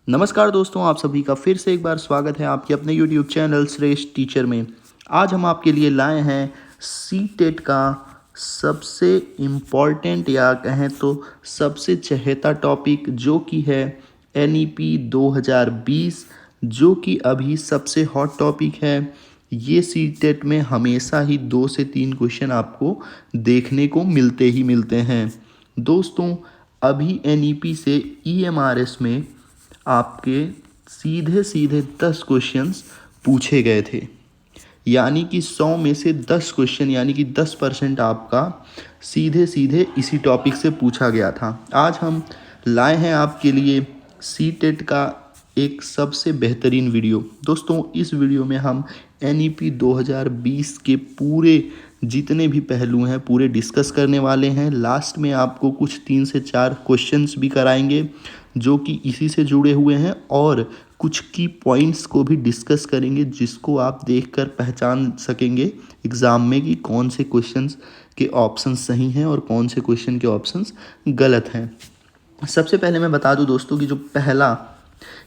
नमस्कार दोस्तों, आप सभी का फिर से एक बार स्वागत है आपके अपने YouTube चैनल श्रेष्ठ टीचर में। आज हम आपके लिए लाए हैं सीटेट का सबसे इम्पॉर्टेंट या कहें तो सबसे चहेता टॉपिक, जो कि है NEP 2020, जो कि अभी सबसे हॉट टॉपिक है। ये सीटेट में हमेशा ही 2 से 3 क्वेश्चन आपको देखने को मिलते ही मिलते हैं। दोस्तों, अभी NEP से EMRS में आपके सीधे सीधे 10 क्वेश्चंस पूछे गए थे, यानी कि 100 में से 10 क्वेश्चन, यानी कि 10% आपका सीधे सीधे इसी टॉपिक से पूछा गया था। आज हम लाए हैं आपके लिए सीटेट का एक सबसे बेहतरीन वीडियो। दोस्तों, इस वीडियो में हम NEP 2020 के पूरे जितने भी पहलू हैं पूरे डिस्कस करने वाले हैं। लास्ट में आपको कुछ 3 से 4 क्वेश्चंस भी कराएंगे जो कि इसी से जुड़े हुए हैं, और कुछ की पॉइंट्स को भी डिस्कस करेंगे जिसको आप देखकर पहचान सकेंगे एग्ज़ाम में कि कौन से क्वेश्चंस के ऑप्शंस सही हैं और कौन से क्वेश्चन के ऑप्शंस गलत हैं। सबसे पहले मैं बता दूं दोस्तों कि जो पहला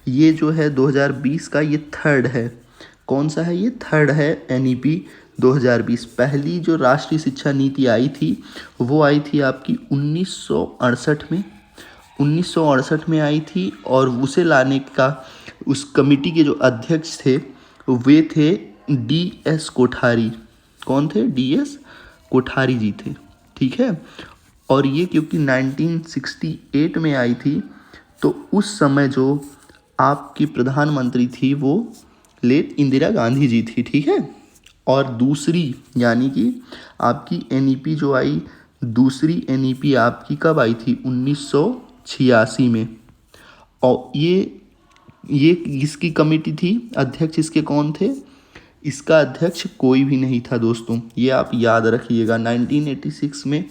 ये जो है 2020 का, ये थर्ड है। कौन सा है? ये थर्ड है NEP 2020। पहली जो राष्ट्रीय शिक्षा नीति आई थी वो आई थी आपकी 1968 में आई थी, और उसे लाने का उस कमेटी के जो अध्यक्ष थे वे थे DS कोठारी। कौन थे? DS कोठारी जी थे, ठीक है। और ये क्योंकि 1968 में आई थी, तो उस समय जो आपकी प्रधानमंत्री थी वो लेट इंदिरा गांधी जी थी, ठीक है। और दूसरी यानी कि आपकी NEP जो आई, दूसरी NEP आपकी कब आई थी? 1986 में। और ये इसकी कमेटी थी, अध्यक्ष इसके कौन थे? इसका अध्यक्ष कोई भी नहीं था दोस्तों, ये आप याद रखिएगा। 1986 में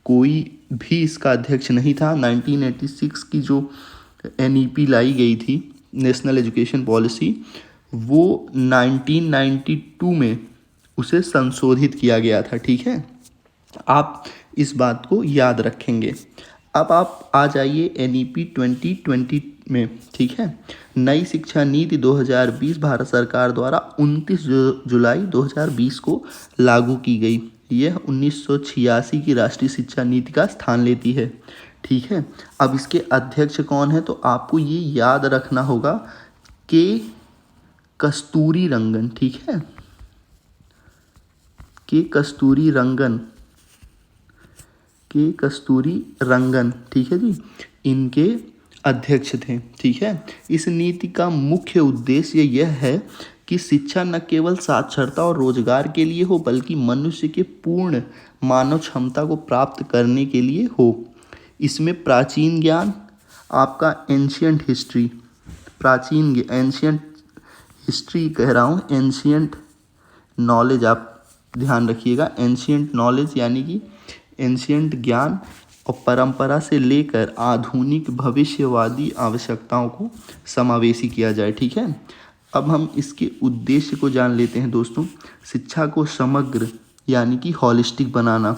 कोई भी इसका अध्यक्ष नहीं था। 1986 की जो NEP लाई गई थी, नेशनल एजुकेशन पॉलिसी, वो 1992 में उसे संशोधित किया गया था, ठीक है। आप इस बात को याद रखेंगे। अब आप आ जाइए NEP 2020 में, ठीक है। नई शिक्षा नीति 2020 भारत सरकार द्वारा 29 जुलाई 2020 को लागू की गई। यह 1986 की राष्ट्रीय शिक्षा नीति का स्थान लेती है, ठीक है। अब इसके अध्यक्ष कौन है? तो आपको ये याद रखना होगा कि कस्तूरी रंगन, ठीक है। के कस्तूरी रंगन, ठीक है जी, इनके अध्यक्ष थे, ठीक है। इस नीति का मुख्य उद्देश्य यह है कि शिक्षा न केवल साक्षरता और रोजगार के लिए हो, बल्कि मनुष्य के पूर्ण मानव क्षमता को प्राप्त करने के लिए हो। इसमें प्राचीन ज्ञान, आपका एंशियंट हिस्ट्री कह रहा हूँ, एंशियंट नॉलेज, आप ध्यान रखिएगा। एंशियंट नॉलेज यानी कि एंशियंट ज्ञान, और परंपरा से लेकर आधुनिक भविष्यवादी आवश्यकताओं को समावेशी किया जाए, ठीक है। अब हम इसके उद्देश्य को जान लेते हैं दोस्तों। शिक्षा को समग्र यानी कि हॉलिस्टिक बनाना,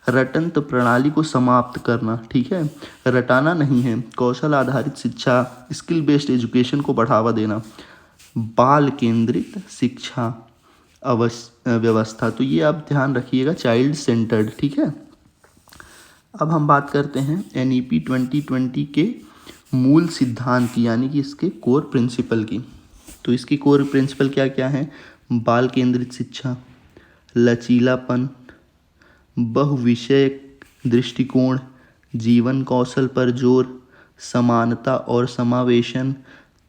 रटंत प्रणाली को समाप्त करना, ठीक है, रटाना नहीं है, कौशल आधारित शिक्षा, स्किल बेस्ड एजुकेशन को बढ़ावा देना, बाल केंद्रित शिक्षा व्यवस्था, तो ये आप ध्यान रखिएगा, चाइल्ड सेंटर्ड, ठीक है। अब हम बात करते हैं NEP 2020 के मूल सिद्धांत की, यानी कि इसके कोर प्रिंसिपल की। तो इसकी कोर प्रिंसिपल क्या क्या है? बाल केंद्रित शिक्षा, लचीलापन, बहुविषयक दृष्टिकोण, जीवन कौशल पर जोर, समानता और समावेशन,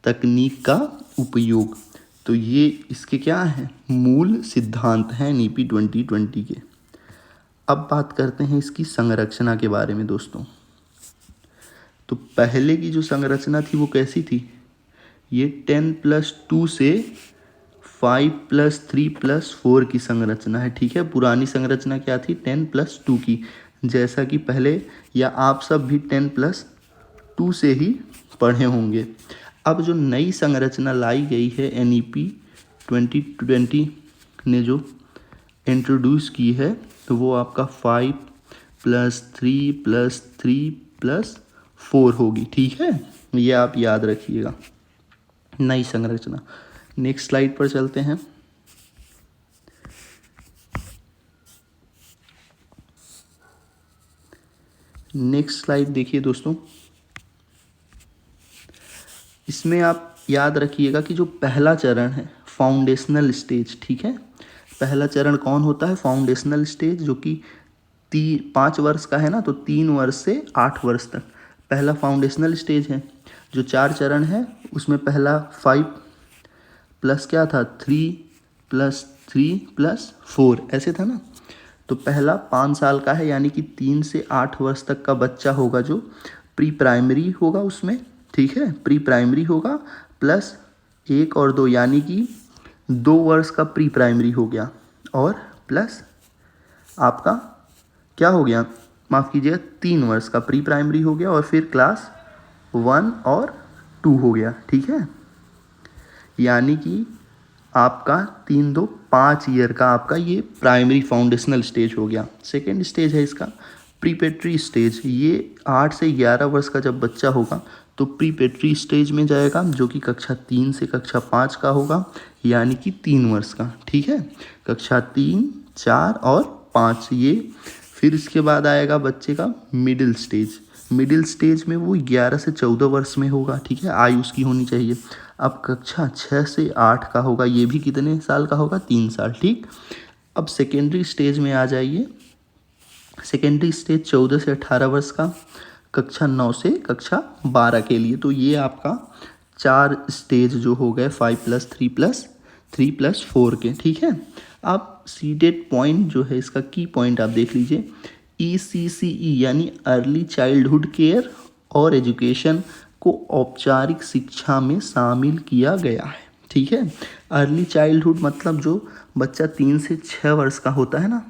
तकनीक का उपयोग। तो ये इसके क्या हैं? मूल सिद्धांत हैं NEP 2020 के। अब बात करते हैं इसकी संरचना के बारे में दोस्तों। तो पहले की जो संरचना थी वो कैसी थी? ये 10+2 से 5+3+4 की संरचना है, ठीक है। पुरानी संरचना क्या थी? 10+2 की, जैसा कि पहले या आप सब भी 10+2 से ही पढ़े होंगे। अब जो नई संरचना लाई गई है NEP 2020 ने जो इंट्रोड्यूस की है, तो वो आपका 5+3+3+4 होगी, ठीक है। ये आप याद रखिएगा। नई संरचना। नेक्स्ट स्लाइड पर चलते हैं। नेक्स्ट स्लाइड देखिए दोस्तों, इसमें आप याद रखिएगा कि जो पहला चरण है फाउंडेशनल स्टेज, ठीक है, पहला चरण कौन होता है, फाउंडेशनल स्टेज, जो कि 5 वर्ष का है ना, तो 3 वर्ष से 8 वर्ष तक पहला फाउंडेशनल स्टेज है। जो 4 चरण है उसमें पहला 5 प्लस क्या था, 3+3+4 ऐसे था ना। तो पहला 5 साल का है, यानी कि 3 से 8 वर्ष तक का बच्चा होगा जो प्री प्राइमरी होगा उसमें, ठीक है, प्री प्राइमरी होगा, प्लस 1 और 2 यानी कि 2 वर्ष का प्री प्राइमरी हो गया, और प्लस आपका क्या हो गया, माफ़ कीजिएगा, 3 वर्ष का प्री प्राइमरी हो गया, और फिर क्लास 1 और 2 हो गया, ठीक है। यानी कि आपका 3-2-5 ईयर का आपका ये प्राइमरी फाउंडेशनल स्टेज हो गया। सेकेंड स्टेज है इसका प्रीपेट्री स्टेज। ये 8 से 11 वर्ष का जब बच्चा होगा तो प्रीपेट्री स्टेज में जाएगा, जो कि कक्षा 3 से कक्षा 5 का होगा, यानी कि 3 वर्ष का, ठीक है, कक्षा 3, 4 और 5 ये। फिर इसके बाद आएगा बच्चे का मिडिल स्टेज। मिडिल स्टेज में वो 11 से 14 वर्ष में होगा, ठीक है, आयु उसकी होनी चाहिए। अब कक्षा 6 से 8 का होगा, ये भी कितने साल का होगा, 3 साल, ठीक। अब सेकेंडरी स्टेज में आ जाइए। सेकेंडरी स्टेज 14 से 18 वर्ष का, कक्षा 9 से कक्षा 12 के लिए। तो ये आपका 4 स्टेज जो हो गए 5+3+3+4 के, ठीक है। अब सीटेट पॉइंट जो है इसका की पॉइंट आप देख लीजिए, ECCE यानी अर्ली चाइल्डहुड केयर और एजुकेशन को औपचारिक शिक्षा में शामिल किया गया है, ठीक है। अर्ली चाइल्डहुड मतलब जो बच्चा 3 से 6 वर्ष का होता है ना,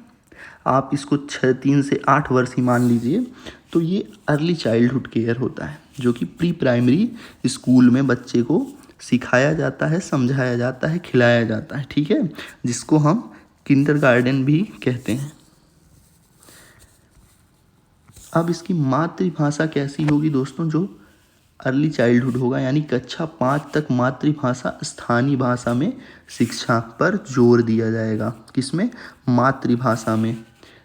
आप इसको 3 से 8 वर्ष ही मान लीजिए, तो ये अर्ली चाइल्डहुड केयर होता है, जो कि प्री प्राइमरी स्कूल में बच्चे को सिखाया जाता है, समझाया जाता है, खिलाया जाता है, ठीक है, जिसको हम किंडरगार्टन भी कहते हैं। अब इसकी मातृभाषा कैसी होगी दोस्तों, जो अर्ली चाइल्डहुड होगा, यानी कक्षा 5 तक मातृभाषा स्थानीय भाषा में शिक्षा पर जोर दिया जाएगा। किसमें, मातृभाषा में।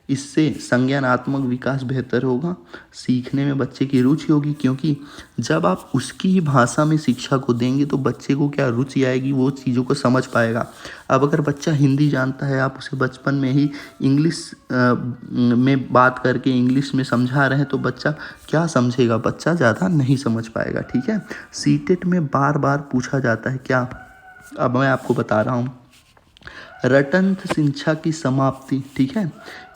इससे संज्ञानात्मक विकास बेहतर होगा, सीखने में बच्चे की रुचि होगी, क्योंकि जब आप उसकी ही भाषा में शिक्षा को देंगे तो बच्चे को क्या रुचि आएगी, वो चीज़ों को समझ पाएगा। अब अगर बच्चा हिंदी जानता है, आप उसे बचपन में ही इंग्लिश में बात करके इंग्लिश में समझा रहे हैं, तो बच्चा क्या समझेगा, बच्चा ज़्यादा नहीं समझ पाएगा, ठीक है। सीटेट में बार बार पूछा जाता है क्या, अब मैं आपको बता रहा हूँ, रटंत शिक्षा की समाप्ति, ठीक है,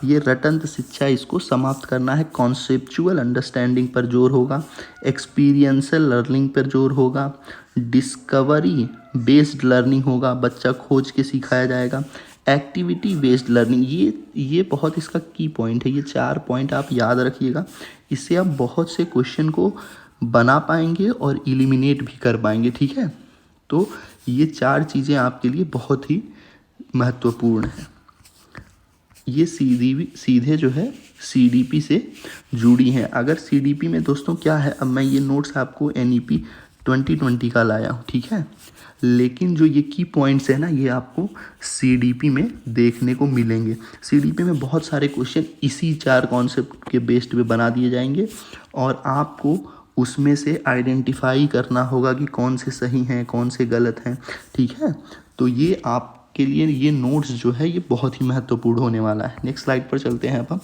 ये रटंत शिक्षा इसको समाप्त करना है। कॉन्सेप्चुअल अंडरस्टैंडिंग पर जोर होगा, एक्सपीरियंशियल लर्निंग पर जोर होगा, डिस्कवरी बेस्ड लर्निंग होगा, बच्चा खोज के सिखाया जाएगा, एक्टिविटी बेस्ड लर्निंग, ये बहुत इसका की पॉइंट है। ये 4 पॉइंट आप याद रखिएगा, इससे आप बहुत से क्वेश्चन को बना पाएंगे और एलिमिनेट भी कर पाएंगे, ठीक है। तो ये 4 चीज़ें आपके लिए बहुत ही महत्वपूर्ण है। ये सीधे जो है CDP से जुड़ी हैं। अगर CDP में दोस्तों क्या है, अब मैं ये नोट्स आपको NEP 2020 का लाया हूँ, ठीक है, लेकिन जो ये की पॉइंट्स है ना, ये आपको CDP में देखने को मिलेंगे। CDP में बहुत सारे क्वेश्चन इसी 4 कॉन्सेप्ट के बेस्ड पे बना दिए जाएंगे, और आपको उसमें से आइडेंटिफाई करना होगा कि कौन से सही हैं, कौन से गलत हैं, ठीक है। तो ये आपके लिए ये नोट्स जो है ये बहुत ही महत्वपूर्ण होने वाला है। नेक्स्ट स्लाइड पर चलते हैं। अब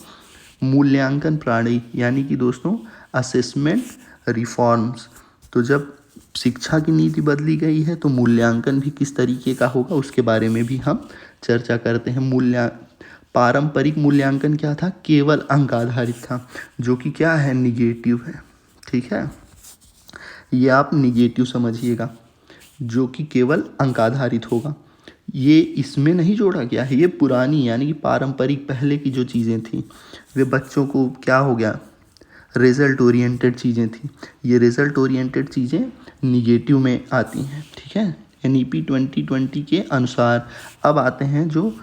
मूल्यांकन प्रणाली, यानी कि दोस्तों असेसमेंट रिफॉर्म्स। तो जब शिक्षा की नीति बदली गई है तो मूल्यांकन भी किस तरीके का होगा उसके बारे में भी हम चर्चा करते हैं। पारंपरिक मूल्यांकन क्या था, केवल अंक आधारित था, जो कि क्या है, निगेटिव है, ठीक है, ये आप निगेटिव समझिएगा, जो कि केवल अंक आधारित होगा। ये इसमें नहीं जोड़ा गया है, ये पुरानी यानी कि पारंपरिक पहले की जो चीज़ें थी, वे बच्चों को क्या हो गया, रिजल्ट ओरिएंटेड चीज़ें थी, ये रिजल्ट ओरिएंटेड चीज़ें निगेटिव में आती हैं, ठीक है, NEP 2020 के अनुसार। अब आते हैं जो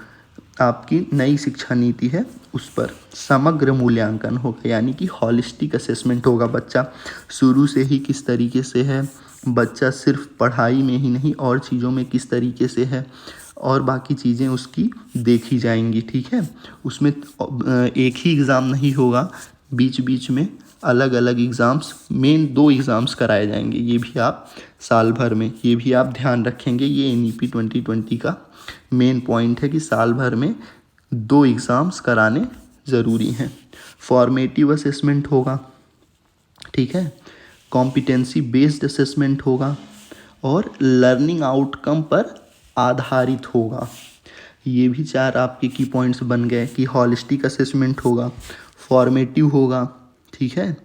आपकी नई शिक्षा नीति है उस पर। समग्र मूल्यांकन होगा, यानी कि हॉलिस्टिक असेसमेंट होगा, बच्चा शुरू से ही किस तरीके से है, बच्चा सिर्फ पढ़ाई में ही नहीं और चीज़ों में किस तरीके से है और बाकी चीज़ें उसकी देखी जाएंगी, ठीक है। उसमें एक ही एग्ज़ाम नहीं होगा, बीच बीच में अलग अलग एग्ज़ाम्स, मेन 2 एग्ज़ाम्स कराए जाएंगे, ये भी आप साल भर में, ये भी आप ध्यान रखेंगे। ये NEP 2020 का मेन पॉइंट है कि साल भर में 2 एग्ज़ाम्स कराने ज़रूरी हैं। फॉर्मेटिव असेसमेंट होगा, ठीक है, कॉम्पिटेंसी बेस्ड असेसमेंट होगा और लर्निंग आउटकम पर आधारित होगा। ये भी 4 आपके की पॉइंट्स बन गए कि हॉलिस्टिक असेसमेंट होगा, फॉर्मेटिव होगा, ठीक है,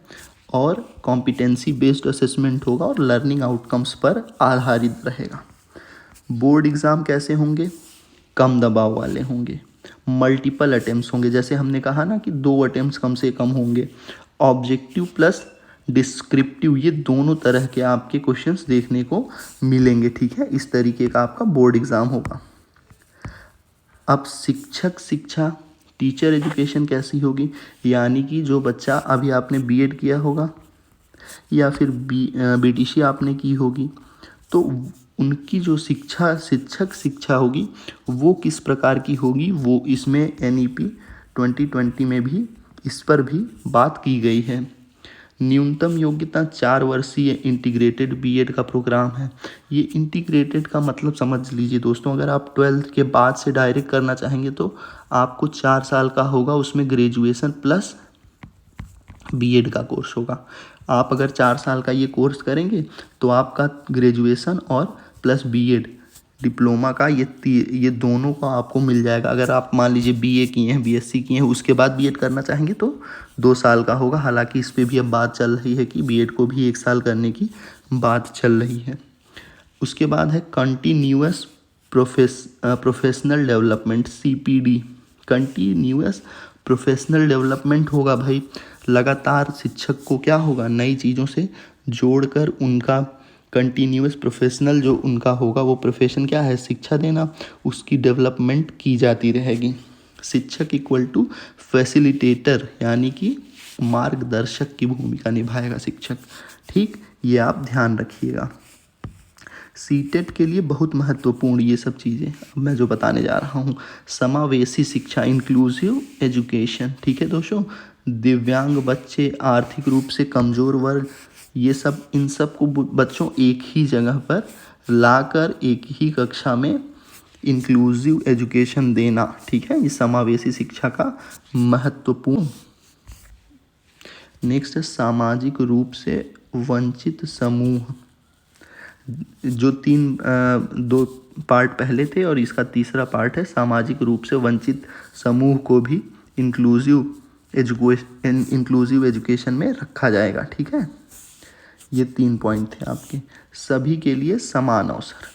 और कॉम्पिटेंसी बेस्ड असेसमेंट होगा और लर्निंग आउटकम्स पर आधारित रहेगा। बोर्ड एग्ज़ाम कैसे होंगे? कम दबाव वाले होंगे, मल्टीपल अटेम्प्ट्स होंगे, जैसे हमने कहा ना कि 2 अटेम्प्ट्स कम से कम होंगे। ऑब्जेक्टिव प्लस डिस्क्रिप्टिव, ये दोनों तरह के आपके क्वेश्चंस देखने को मिलेंगे, ठीक है। इस तरीके का आपका बोर्ड एग्ज़ाम होगा। अब शिक्षक शिक्षा, टीचर एजुकेशन कैसी होगी? यानी कि जो बच्चा, अभी आपने बीएड किया होगा या फिर BTC आपने की होगी, तो उनकी जो शिक्षक शिक्षा होगी वो किस प्रकार की होगी, वो इसमें NEP 2020 में भी इस पर भी बात की गई है। न्यूनतम योग्यता 4 वर्षीय इंटीग्रेटेड बीएड का प्रोग्राम है। ये इंटीग्रेटेड का मतलब समझ लीजिए दोस्तों, अगर आप 12th के बाद से डायरेक्ट करना चाहेंगे तो आपको 4 साल का होगा, उसमें ग्रेजुएशन प्लस बीएड का कोर्स होगा। आप अगर 4 साल का ये कोर्स करेंगे तो आपका ग्रेजुएशन और प्लस बीएड डिप्लोमा का ये दोनों का आपको मिल जाएगा। अगर आप मान लीजिए BA किए हैं, BSc किए हैं, उसके बाद बीएड करना चाहेंगे तो 2 साल का होगा। हालांकि इस पे भी अब बात चल रही है कि बीएड को भी 1 साल करने की बात चल रही है। उसके बाद है continuous professional development, CPD। Continuous professional development होगा भाई, लगातार शिक्षक को क्या होगा, नई चीज़ों से जोड़कर उनका कंटिन्यूअस प्रोफेशनल जो उनका होगा, वो प्रोफेशन क्या है, शिक्षा देना, उसकी डेवलपमेंट की जाती रहेगी। शिक्षक इक्वल टू फैसिलिटेटर, यानी कि मार्गदर्शक की भूमिका निभाएगा शिक्षक, ठीक, ये आप ध्यान रखिएगा। सीटेट के लिए बहुत महत्वपूर्ण ये सब चीज़ें अब मैं जो बताने जा रहा हूँ। समावेशी शिक्षा, इंक्लूसिव एजुकेशन, ठीक है दोस्तों। दिव्यांग बच्चे, आर्थिक रूप से कमज़ोर वर्ग, ये सब, इन सब को बच्चों एक ही जगह पर लाकर एक ही कक्षा में इंक्लूसिव एजुकेशन देना, ठीक है, ये समावेशी शिक्षा का महत्वपूर्ण। नेक्स्ट है सामाजिक रूप से वंचित समूह। जो 2 पार्ट पहले थे और इसका तीसरा पार्ट है सामाजिक रूप से वंचित समूह को भी इंक्लूसिव एजुकेशन में रखा जाएगा, ठीक है। ये 3 पॉइंट थे आपके। सभी के लिए समान अवसर,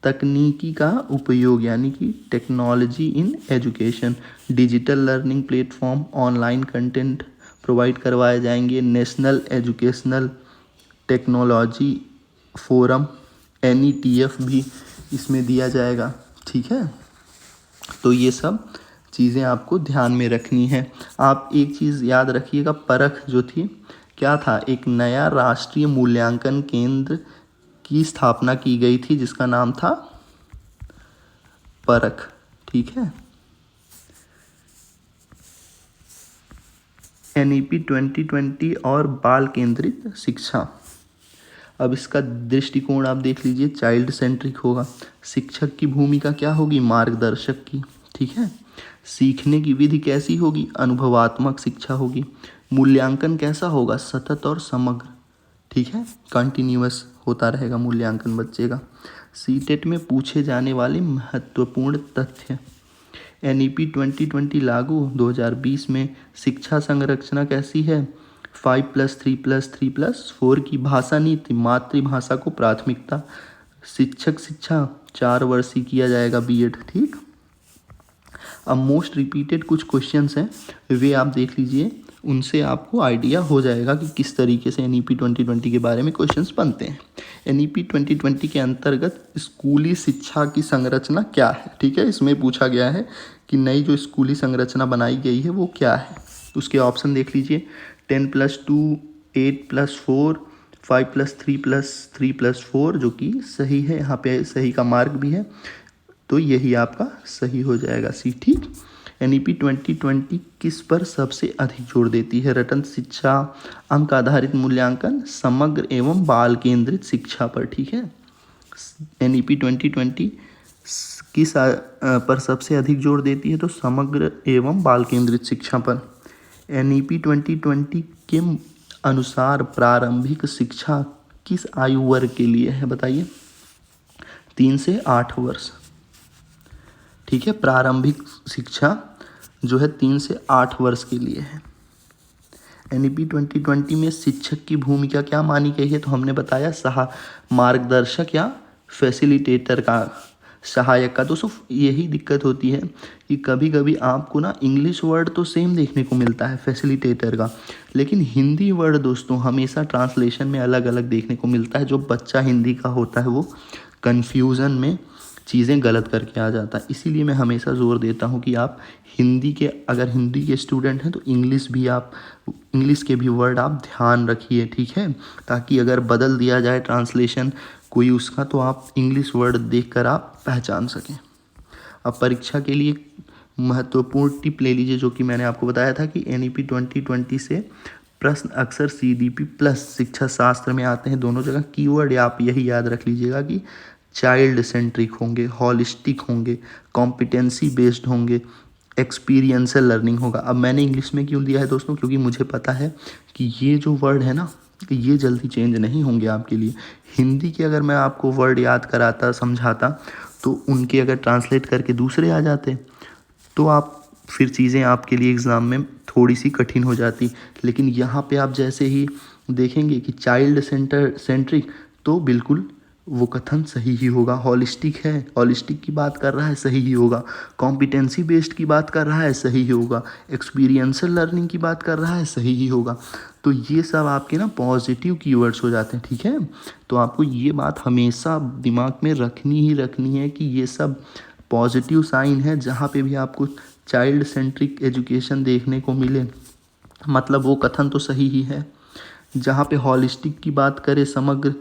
तकनीकी का उपयोग, यानी कि technology in education, digital learning platform, online content provide करवाए जाएंगे, national educational technology forum, NETF भी इसमें दिया जाएगा, ठीक है। तो ये सब चीज़ें आपको ध्यान में रखनी है। आप एक चीज़ याद रखिएगा, परख जो थी क्या था, एक नया राष्ट्रीय मूल्यांकन केंद्र की स्थापना की गई थी जिसका नाम था परख, ठीक है। NEP 2020 और बाल केंद्रित शिक्षा, अब इसका दृष्टिकोण आप देख लीजिए, चाइल्ड सेंट्रिक होगा। शिक्षक की भूमिका क्या होगी, मार्गदर्शक की, ठीक है। सीखने की विधि कैसी होगी, अनुभवात्मक शिक्षा होगी। मूल्यांकन कैसा होगा, सतत और समग्र, ठीक है, कंटिन्यूअस होता रहेगा मूल्यांकन बच्चे का। सीटेट में पूछे जाने वाले महत्वपूर्ण तथ्य, NEP 2020 लागू, 2020 में शिक्षा संरचना कैसी है, 5+3+3+4 की भाषा नीति, मातृभाषा को प्राथमिकता, शिक्षक शिक्षा 4 वर्षीय किया जाएगा बीएड, ठीक। अब मोस्ट रिपीटेड कुछ क्वेश्चंस हैं, वे आप देख लीजिए, उनसे आपको आइडिया हो जाएगा कि किस तरीके से NEP 2020 के बारे में क्वेश्चंस बनते हैं। NEP 2020 के अंतर्गत स्कूली शिक्षा की संरचना क्या है, ठीक है। इसमें पूछा गया है कि नई जो स्कूली संरचना बनाई गई है वो क्या है। उसके ऑप्शन देख लीजिए, 10+2, 8+4, 5+3+3+4 जो कि सही है, यहाँ पे सही का मार्क भी है, तो यही आपका सही हो जाएगा सी। ठीक। NEP 2020 किस पर सबसे अधिक जोर देती है? रटन शिक्षा, अंक आधारित मूल्यांकन, समग्र एवं बाल केंद्रित शिक्षा पर। ठीक है। NEP 2020 किस पर सबसे अधिक जोर देती है? तो समग्र एवं बाल केंद्रित शिक्षा पर। NEP 2020 के अनुसार प्रारंभिक शिक्षा किस आयु वर्ग के लिए है? बताइए। 3 से 8 वर्ष। ठीक है। प्रारंभिक शिक्षा जो है 3 से 8 वर्ष के लिए है। NEP 2020 में शिक्षक की भूमिका क्या मानी गई है? तो हमने बताया मार्गदर्शक या फैसिलिटेटर का, सहायक का। दोस्तों यही दिक्कत होती है कि कभी कभी आपको ना इंग्लिश वर्ड तो सेम देखने को मिलता है फैसिलिटेटर का, लेकिन हिंदी वर्ड दोस्तों हमेशा ट्रांसलेशन में अलग अलग देखने को मिलता है। जो बच्चा हिंदी का होता है वो कन्फ्यूज़न में चीज़ें गलत करके आ जाता है। इसीलिए मैं हमेशा ज़ोर देता हूँ कि आप अगर हिंदी के स्टूडेंट हैं तो इंग्लिश के भी वर्ड आप ध्यान रखिए। ठीक है। ताकि अगर बदल दिया जाए ट्रांसलेशन कोई उसका, तो आप इंग्लिश वर्ड देखकर आप पहचान सकें। अब परीक्षा के लिए महत्वपूर्ण टिप ले लीजिए, जो कि मैंने आपको बताया था कि NEP 2020 से प्रश्न अक्सर CDP प्लस शिक्षा शास्त्र में आते हैं। दोनों जगह कीवर्ड आप यही याद रख लीजिएगा कि चाइल्ड सेंट्रिक होंगे, हॉलिस्टिक होंगे, कॉम्पिटेंसी बेस्ड होंगे, एक्सपीरियंशियल लर्निंग होगा। अब मैंने इंग्लिश में क्यों दिया है दोस्तों? क्योंकि मुझे पता है कि ये जो वर्ड है ना, ये जल्दी चेंज नहीं होंगे आपके लिए। हिंदी के अगर मैं आपको वर्ड याद कराता, समझाता, तो उनके अगर ट्रांसलेट करके दूसरे आ जाते तो आप फिर चीज़ें आपके लिए एग्ज़ाम में थोड़ी सी कठिन हो जाती। लेकिन यहाँ पे आप जैसे ही देखेंगे कि चाइल्ड सेंट्रिक, तो बिल्कुल वो कथन सही ही होगा। हॉलिस्टिक है, हॉलिस्टिक की बात कर रहा है, सही ही होगा। कॉम्पिटेंसी बेस्ड की बात कर रहा है, सही ही होगा। एक्सपीरियंशियल लर्निंग की बात कर रहा है, सही ही होगा। तो ये सब आपके ना पॉजिटिव कीवर्ड्स हो जाते हैं। ठीक है। तो आपको ये बात हमेशा दिमाग में रखनी है कि ये सब पॉजिटिव साइन है। जहाँ पे भी आपको चाइल्ड सेंट्रिक एजुकेशन देखने को मिले, मतलब वो कथन तो सही ही है। जहाँ पे हॉलिस्टिक की बात करें, समग्र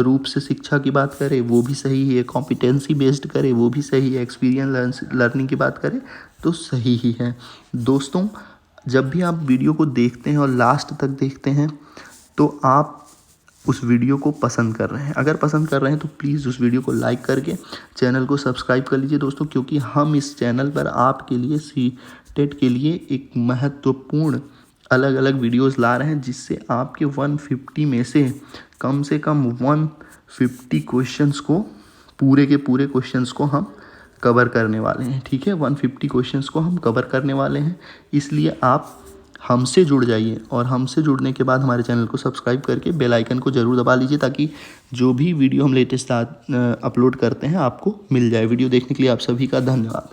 रूप से शिक्षा की बात करें, वो भी सही है। कॉम्पिटेंसी बेस्ड करें, वो भी सही है। एक्सपीरियंस लर्निंग की बात करें तो सही ही है। दोस्तों जब भी आप वीडियो को देखते हैं और लास्ट तक देखते हैं, तो आप उस वीडियो को पसंद कर रहे हैं। अगर पसंद कर रहे हैं तो प्लीज़ उस वीडियो को लाइक करके चैनल को सब्सक्राइब कर लीजिए दोस्तों, क्योंकि हम इस चैनल पर आपके लिए CTET के लिए एक महत्वपूर्ण अलग अलग वीडियोस ला रहे हैं, जिससे आपके 150 में से कम 150 क्वेश्चंस को, पूरे के पूरे क्वेश्चंस को हम कवर करने वाले हैं। ठीक है। 150 क्वेश्चंस को हम कवर करने वाले हैं। इसलिए आप हमसे जुड़ जाइए, और हमसे जुड़ने के बाद हमारे चैनल को सब्सक्राइब करके बेल आइकन को ज़रूर दबा लीजिए, ताकि जो भी वीडियो हम लेटेस्ट अपलोड करते हैं आपको मिल जाए। वीडियो देखने के लिए आप सभी का धन्यवाद।